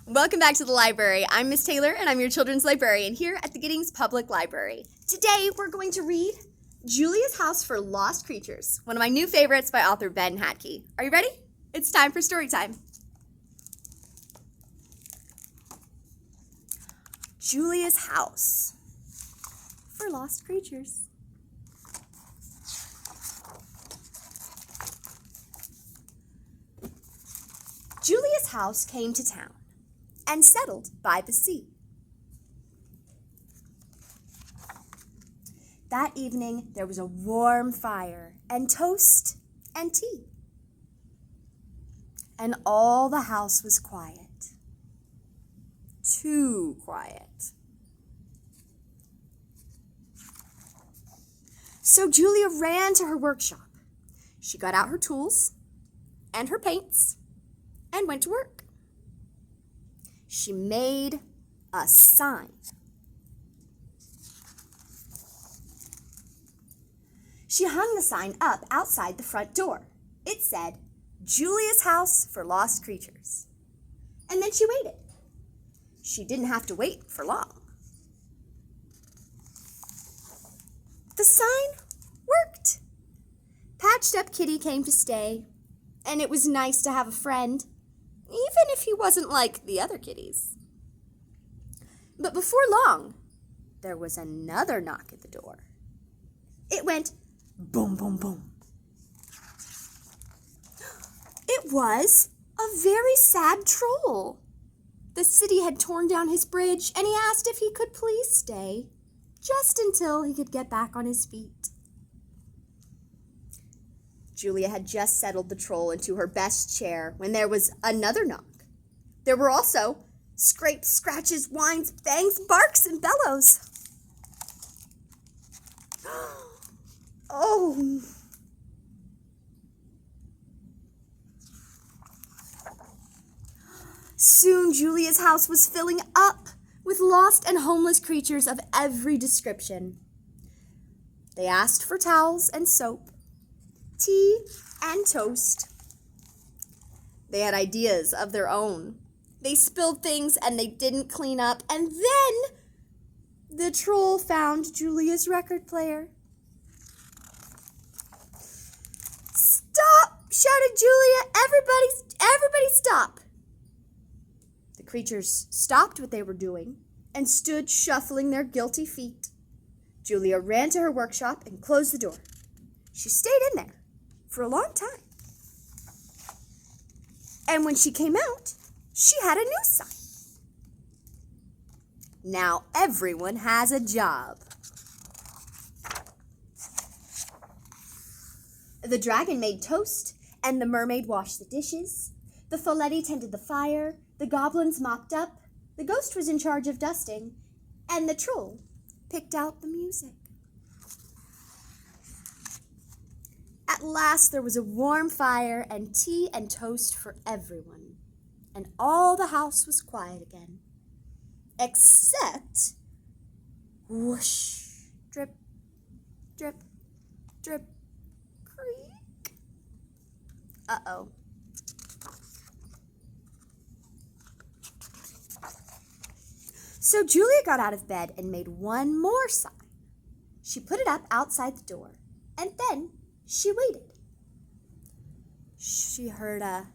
Welcome back to the library. I'm Miss Taylor, and I'm your children's librarian here at the Giddings Public Library. Today, we're going to read Julia's House for Lost Creatures, one of my new favorites by author Ben Hatke. Are you ready? It's time for story time. Julia's House for Lost Creatures. Julia's house came to town and settled by the sea. That evening, there was a warm fire and toast and tea. And all the house was quiet. Too quiet. So Julia ran to her workshop. She got out her tools and her paints and went to work. She made a sign. She hung the sign up outside the front door. It said, "Julia's House for Lost Creatures." And then she waited. She didn't have to wait for long. The sign worked. Patched Up Kitty came to stay, and it was nice to have a friend, even if he wasn't like the other kitties. But before long, there was another knock at the door. It went boom, boom, boom. It was a very sad troll. The city had torn down his bridge, and he asked if he could please stay, just until he could get back on his feet. Julia had just settled the troll into her best chair when there was another knock. There were also scrapes, scratches, whines, bangs, barks, and bellows. Oh! Soon Julia's house was filling up with lost and homeless creatures of every description. They asked for towels and soap, tea and toast. They had ideas of their own. They spilled things and they didn't clean up. And then the troll found Julia's record player. "Stop!" shouted Julia. Everybody stop. The creatures stopped what they were doing and stood shuffling their guilty feet. Julia ran to her workshop and closed the door. She stayed in there for a long time. And when she came out, she had a new sign. "Now everyone has a job." The dragon made toast, and the mermaid washed the dishes. The Folletti tended the fire, the goblins mopped up, the ghost was in charge of dusting, and the troll picked out the music. At last there was a warm fire and tea and toast for everyone, and all the house was quiet again, except whoosh, drip, drip, drip, creak. Uh-oh. So Julia got out of bed and made one more sign. She put it up outside the door, and then she waited. She heard a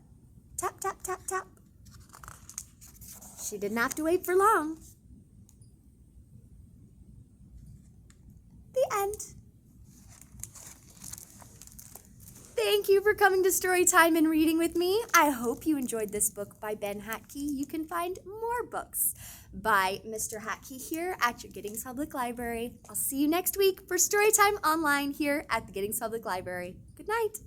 tap, tap, tap, tap. She didn't have to wait for long. The end. Thank you for coming to Storytime and reading with me. I hope you enjoyed this book by Ben Hatke. You can find more books by Mr. Hatke here at your Giddings Public Library. I'll see you next week for Storytime Online here at the Giddings Public Library. Good night.